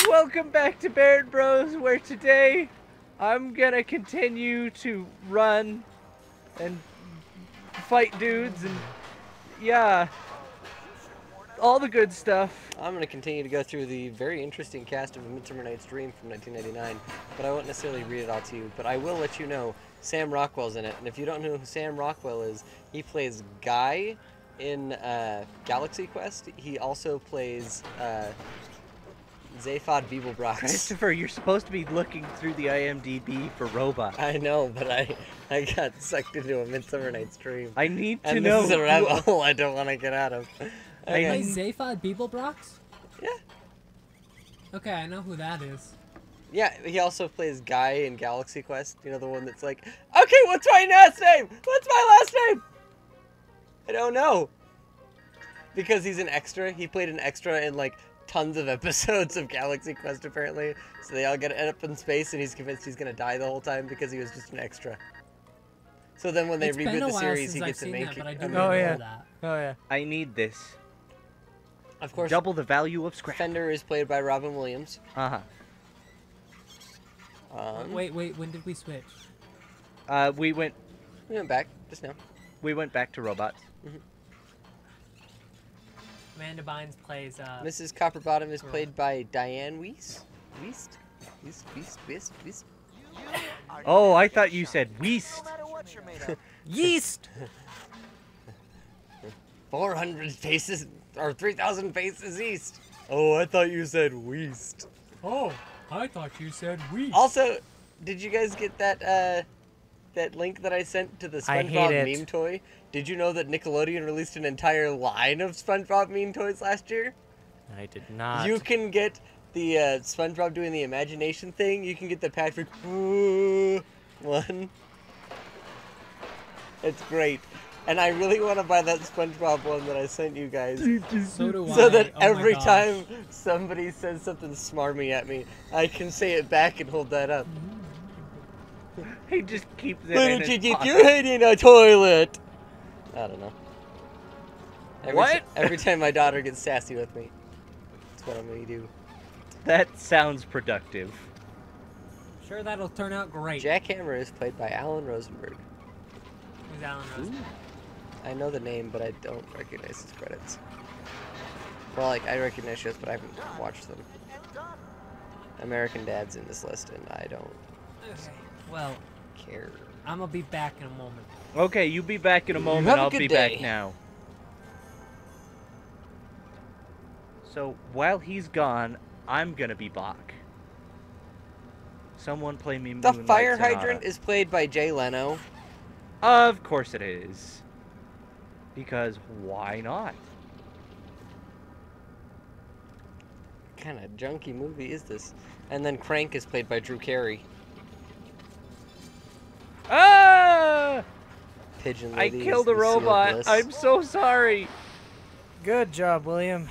Welcome back to BairdBros, where today I'm gonna continue to run and fight dudes and yeah, all the good stuff. I'm going to continue to go through the very interesting cast of A Midsummer Night's Dream from 1999, but I won't necessarily read it all to you, but I will let you know Sam Rockwell's in it, and if you don't know who Sam Rockwell is, he plays Guy in Galaxy Quest. He also plays Zaphod Beeblebrox. Christopher, you're supposed to be looking through the IMDb for robots. I know, but I got sucked into A Midsummer Night's Dream. I need to and know. this is a rabbit hole I don't want to get out of. Okay. Zaphod Beeblebrox? Yeah. Okay, I know who that is. Yeah, he also plays Guy in Galaxy Quest. You know, the one that's like, okay, what's my last name? What's my last name? I don't know. Because he's an extra. He played an extra in, like, tons of episodes of Galaxy Quest, apparently. So they all get end up in space, and he's convinced he's going to die the whole time because he was just an extra. So then when they reboot the series, he gets a main character. Oh, yeah. That. Oh, yeah. I need this. Of course, double the value of scrap. Fender is played by Robin Williams. Uh-huh. Wait, when did we switch? We went back just now. We went back to robots. Mm-hmm. Amanda Bynes plays Mrs. Copperbottom is played by Diane Weiss. Oh, I thought you said Weast. Yeast. 400 faces or 3,000 faces east. Oh, I thought you said Weast. Oh, I thought you said Weast. Also, did you guys get that that link that I sent to the SpongeBob meme toy? Did you know that Nickelodeon released an entire line of SpongeBob meme toys last year? I did not. You can get the SpongeBob doing the imagination thing. You can get the Patrick one. It's great. And I really want to buy that SpongeBob one that I sent you guys. So do I. So that Oh every my gosh. time somebody says something smarmy at me, I can say it back and hold that up. He just keeps it Why in don't his you get pocket. your head in a toilet? I don't know. Every time my daughter gets sassy with me, that's what I'm going to do. That sounds productive. Sure, that'll turn out great. Jack Hammer is played by Alan Rosenberg. Who's Alan Rosenberg? I know the name, but I don't recognize his credits. Well, like, I recognize shows, but I haven't watched them. American Dad's in this list, and I don't Okay. Well, care. I'm gonna be back in a moment. Okay, you be back in a moment. Have a I'll good be day. back now. So, while he's gone, I'm gonna be Bach. Someone play me The Moonlight fire Sonata. hydrant is played by Jay Leno. Of course it is. Because why not? What kind of junky movie is this? And then Crank is played by Drew Carey. Ah! Pigeon I Lady killed a is the Seal of robot. Bliss. I'm so sorry. Good job, William.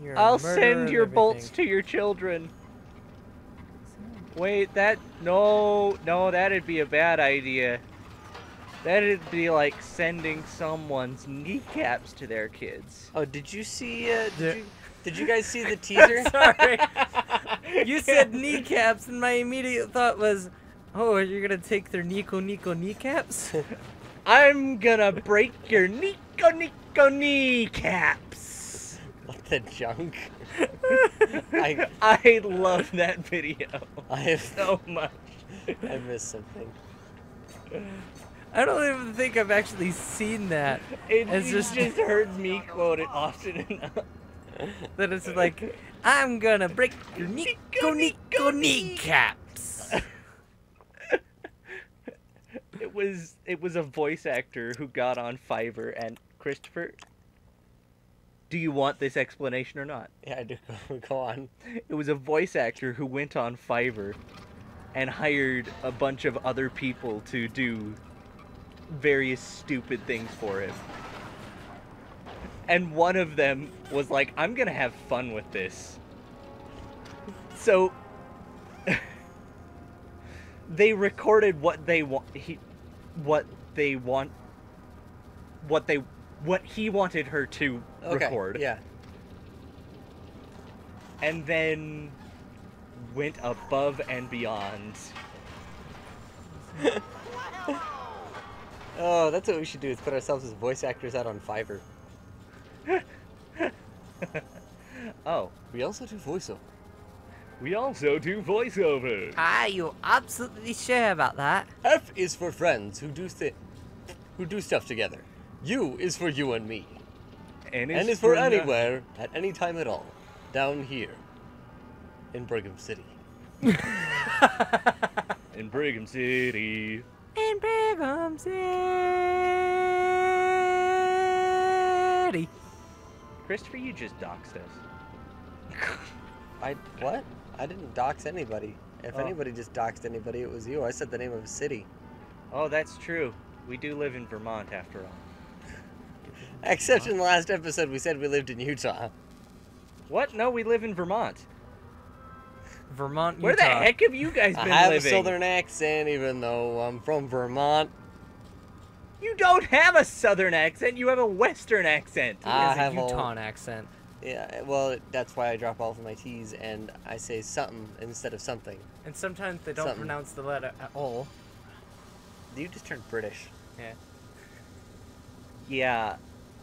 You're I'll a murderer send of your bolts everything. to your children. Wait, no, that'd be a bad idea. That'd be like sending someone's kneecaps to their kids. Oh, did you see? Did you guys see the teaser? Sorry. You said kneecaps, and my immediate thought was, oh, you're gonna take their NIKO kneecaps? I'm gonna break your NIKO kneecaps. What the junk? I love that video. I have so much. I missed something. I don't even think I've actually seen that. It's just heard me quote it often enough. That it's like, I'm gonna break your NIKO kneecaps. It was a voice actor who got on Fiverr, and Christopher, do you want this explanation or not? Yeah, I do. Go on. It was a voice actor who went on Fiverr and hired a bunch of other people to do various stupid things for him. And one of them was like, I'm gonna have fun with this. So they recorded what he wanted her to record. Yeah. And then went above and beyond. Oh, that's what we should do, is put ourselves as voice actors out on Fiverr. Oh, We also do voiceover. we also do voiceovers. Are you absolutely sure about that? F is for friends who do stuff together. U is for you and me. N N is for no- anywhere, at any time at all. Down here. In Brigham City. In Brigham City. In Brigham City. Christopher, you just doxed us. What? I didn't dox anybody. If Oh. anybody just doxed anybody, it was you. I said the name of a city. Oh, that's true. We do live in Vermont after all. Except in the last episode, we said we lived in Utah. What? No, we live in Vermont. Vermont, Where the Utah. heck have you guys I been have living? a southern accent, even though I'm from Vermont. You don't have a southern accent. You have a western accent. He I has a have a- Utah accent. Yeah, well, that's why I drop off of my T's and I say something instead of something. And sometimes they don't Something. pronounce the letter at all. You just turned British. Yeah. Yeah,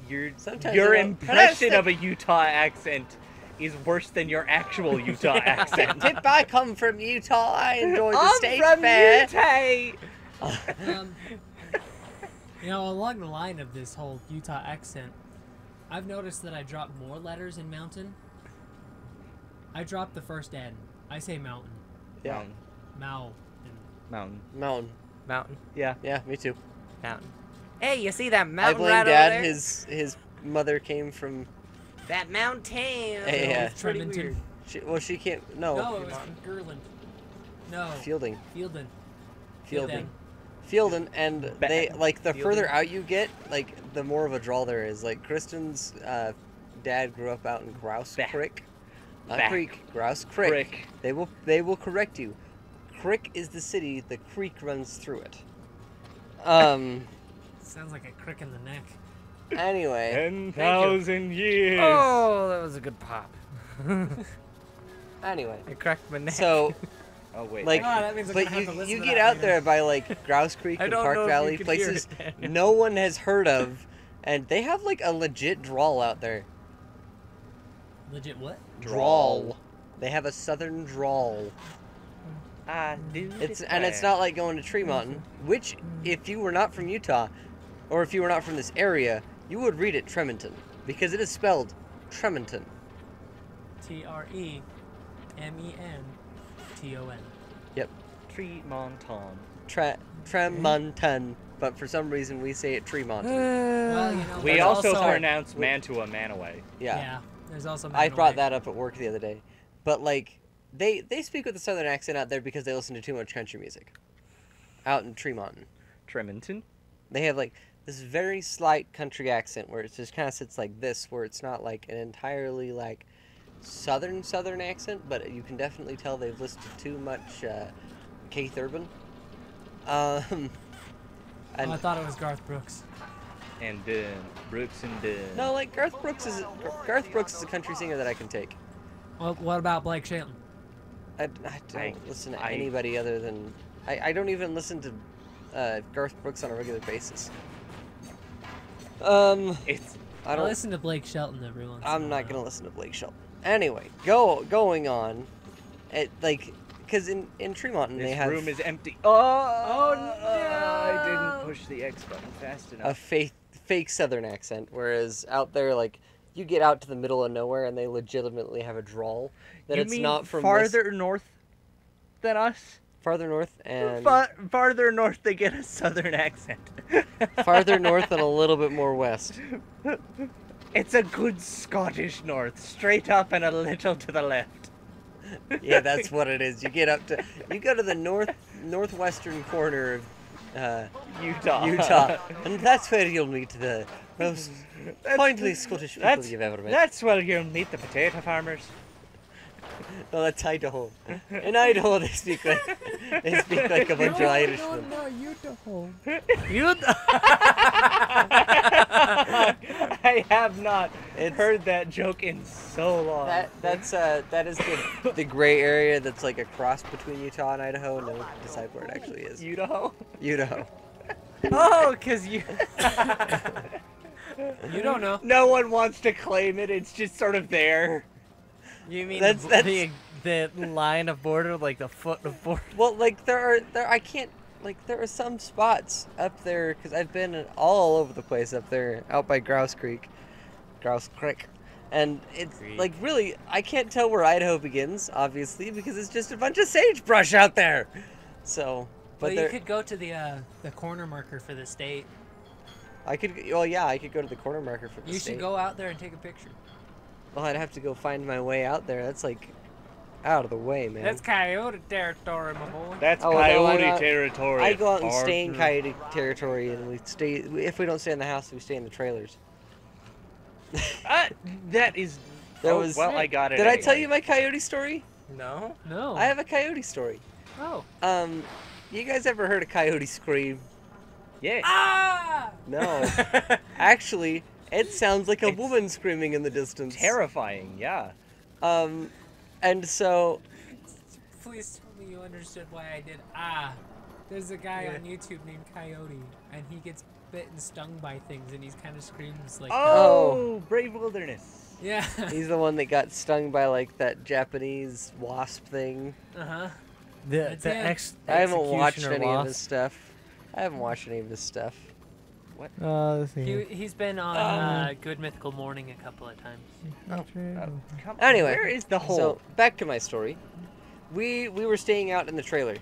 your Sometimes your they don't impression pronounce of a Utah accent is worse than your actual Utah accent. Tip, I come from Utah. I enjoy the I'm state from fair. Utah. You know, along the line of this whole Utah accent, I've noticed that I drop more letters in mountain. I drop the first N. I say mountain. Yeah, Mountain. Mountain. mountain. Mountain. Yeah. Yeah, me too. Mountain. Hey, you see that I mountain blame right Dad. over there? His mother came from. That mountain. Yeah. It's pretty Tremonton. weird. She can't. No. No, it was Gerland. No. Fielding. Fieldin. Fielding. Fielding, and they like the further Fielding. out you get, like the more of a drawl there is. Like Kristen's dad grew up out in Grouse Back. Creek, not Back. Creek, Grouse Creek. Crick. They will correct you. Crick is the city. The creek runs through it. Sounds like a crick in the neck. Anyway, 10,000 years. Oh, that was a good pop. anyway. I cracked my neck. So Oh wait. like, Oh, that means I'm but gonna have to listen you to get that out later. there by like Grouse Creek I and don't Park know if Valley, you can hear places it, Daniel. no one has heard of, and they have like a legit drawl out there. Legit what? Drawl. They have a southern drawl. I do And it's not like going to Tree Mountain, which if you were not from Utah, or if you were not from this area, you would read it Tremonton, because it is spelled Tremonton. Trementon. Yep. Tremonton. Tremonton. But for some reason we say it Tremonton. Well, you know, We there's also also pronounce Mantua Manaway. Yeah. Yeah. There's also. I brought Manaway. that up at work the other day. But like they speak with a southern accent out there because they listen to too much country music. Out in Tremonton. Tremonton. They have like this very slight country accent where it just kind of sits like this, where it's not like an entirely like southern accent, but you can definitely tell they've listened to too much Keith Urban. And Oh, I thought it was Garth Brooks. And Brooks and Dunn. no, like Garth Brooks is a country singer that I can take. Well, what about Blake Shelton? I don't I- listen to I- anybody other than I don't even listen to Garth Brooks on a regular basis. It's I don't. listen to Blake Shelton every once. I'm not gonna listen to Blake Shelton. Anyway, going on. It like because in Tremonton this they have room is empty. Oh no! I didn't push the X button fast a enough. fake southern accent, whereas out there like you get out to the middle of nowhere and they legitimately have a drawl that You it's mean not from farther north than us? farther north and Farther north, they get a southern accent. farther north and a little bit more west. It's a good Scottish north, straight up and a little to the left. Yeah, that's what it is. You go to the northwestern corner of Utah. and that's where you'll meet the most kindly Scottish people you've ever met. That's where you'll meet the potato farmers. No, that's Idaho. In Idaho, they speak like a bunch of Irishmen. no, Utah. I have not It's- heard that joke in so long. that is the gray area that's like a cross between Utah and Idaho. No one can decide where it actually is. Idaho? Idaho. Oh, because you... You don't know. No one wants to claim it. It's just sort of there. You mean That's- the line of border, like the foot of border? Well, like there are some spots up there because I've been all over the place up there, out by Grouse Creek, and it's like really I can't tell where Idaho begins, obviously, because it's just a bunch of sagebrush out there. So, But but you there, could go to the corner marker for the state. I could. Well, yeah, I could go to the corner marker for the You state. should go out there and take a picture. Well, I'd have to go find my way out there. That's like out of the way, man. That's coyote territory, my boy. That's Oh, well, no, coyote territory. I go out and stay in partner. coyote territory, and we stay. If we don't stay in the house, we stay in the trailers. That is... That oh, was- well, I got it Did I anyway. tell you my coyote story? No. No. I have a coyote story. Oh. You guys ever heard a coyote scream? Yeah. Ah! No. Actually, it sounds like a It's woman screaming in the distance. Terrifying, yeah. And so, Please tell me you understood why I did There's a guy on YouTube named Coyote, and he gets bit and stung by things, and he's kind of screams like Oh, Brave Wilderness. that. Yeah. he's the one that got stung by like that Japanese wasp thing. Uh-huh. The That's I haven't watched executioner any of his wasp. stuff. I haven't watched any of his stuff. Let's see. He's been on Good Mythical Morning a couple of times. Come, Anyway, where is the hole? So back to my story. We were staying out in the trailer,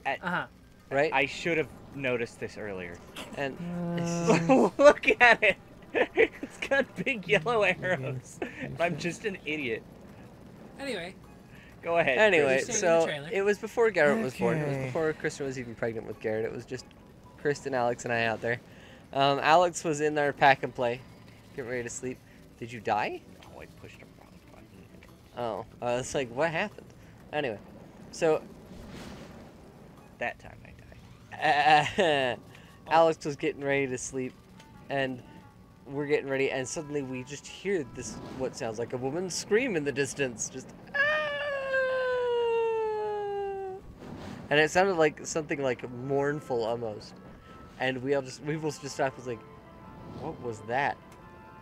Uh-huh. right? I should have noticed this earlier. And Look at it. It's got big yellow arrows. I'm just an idiot. Anyway, Go ahead. You're Anyway, staying in the so trailer. it was before Garrett was born. It was Okay. before Kristen was even pregnant with Garrett. It was just Kristen, Alex, and I out there. Alex was in there pack and play, getting ready to sleep. Did you die? Oh, I pushed the wrong button. Oh, it's like, what happened? Anyway, so That time I died. Alex was getting ready to sleep, and we're getting ready, and suddenly we just hear this, what sounds like a woman scream in the distance, just "Ah!" And it sounded like something like mournful almost, and we both just stopped. Was like, what was that?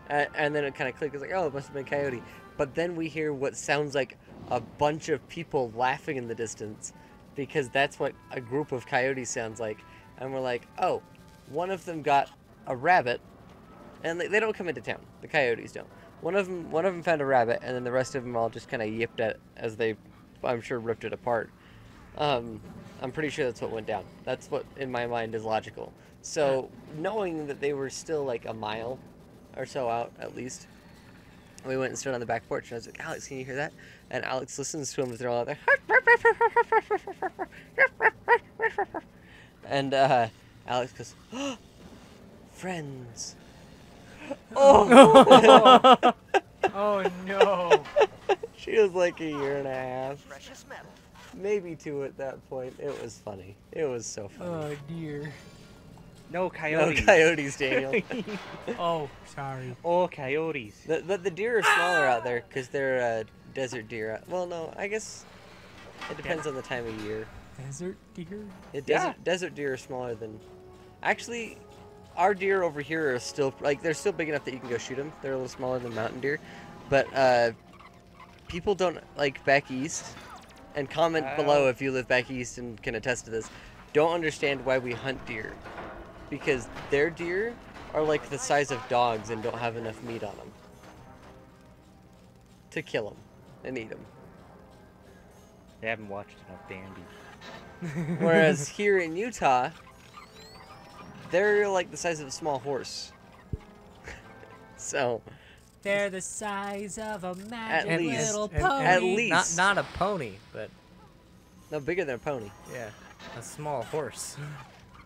And then it kind of clicked. It's like, oh, it must have been Coyote. But then we hear what sounds like a bunch of people laughing in the distance, because that's what a group of coyotes sounds like. And we're like, oh, one of them got a rabbit, and they don't come into town. The coyotes don't. One of them found a rabbit, and then the rest of them all just kind of yipped at it as they, I'm sure, ripped it apart. I'm pretty sure that's what went down. That's what, in my mind, is logical. So, knowing that they were still like a mile or so out, at least, we went and stood on the back porch, and I was like, Alex, can you hear that? And Alex listens to them as they're all out there. And Alex goes, oh, friends. Oh! oh no. She was like a year and a half. Maybe 2 at that point. It was funny. It was so funny. Oh dear. No No coyotes. coyotes, Daniel. Oh, sorry. Oh, coyotes. The deer are smaller out there because they're desert deer. Well, no, I guess it depends on the time of year. Desert deer? Desert deer are smaller than... Actually, our deer over here are still... Like, they're still big enough that you can go shoot them. They're a little smaller than mountain deer. But people don't... Like, back east... And comment below if you live back east and can attest to this. Don't understand why we hunt deer. Because their deer are like the size of dogs and don't have enough meat on them. To kill them and eat them. They haven't watched enough Bambi. Whereas here in Utah, they're like the size of a small horse. So, They're the size of a magic least. little And- pony. at least. Not a pony, but no bigger than a pony. yeah, a small horse.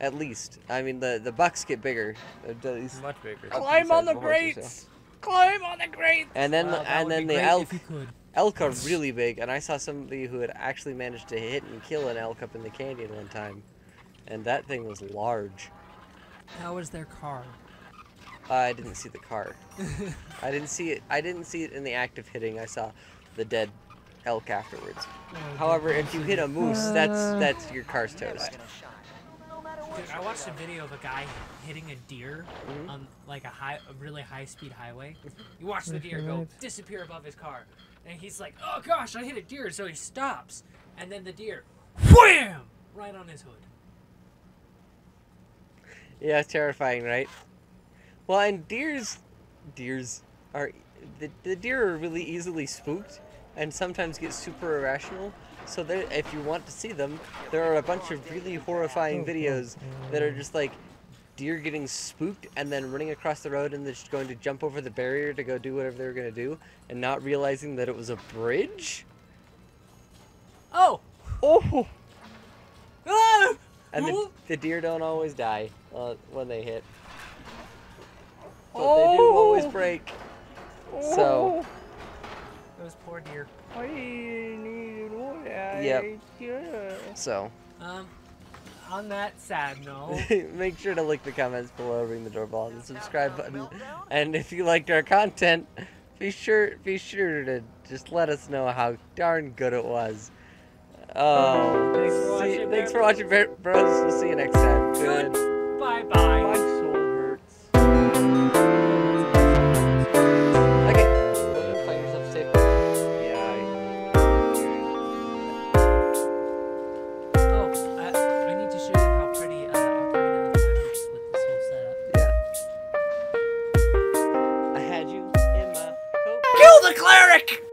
At least. I mean, the bucks get bigger. They're at least Much bigger. up to Climb size on the of a horse or so. grates! Climb on the grates! And then, Wow, that and would then be the great elk. if you could. Elk are really big, and I saw somebody who had actually managed to hit and kill an elk up in the canyon one time. And that thing was large. How was their car? I didn't see the car. I didn't see it. I didn't see it in the act of hitting. I saw the dead elk afterwards. However, if you hit a moose, that's your car's toast. Dude, I watched a video of a guy hitting a deer on like a really high-speed highway. You watch the deer go disappear above his car, and he's like, "Oh gosh, I hit a deer!" So he stops, and then the deer, wham, right on his hood. Yeah, it's terrifying, right? Well, and deers are the deer are really easily spooked, and sometimes get super irrational. So if you want to see them, there are a bunch of really horrifying videos that are just like deer getting spooked and then running across the road and they're just going to jump over the barrier to go do whatever they were going to do and not realizing that it was a bridge. Oh! Oh! Ah! And the deer don't always die when they hit. But they do always break. So... Those poor deer. Yep. So. On that sad note. Make sure to like the comments below, ring the doorbell, and the subscribe button. And if you liked our content, be sure to just let us know how darn good it was. Thanks for watching, BairdBros. We'll see you next time. Good. Bye bye.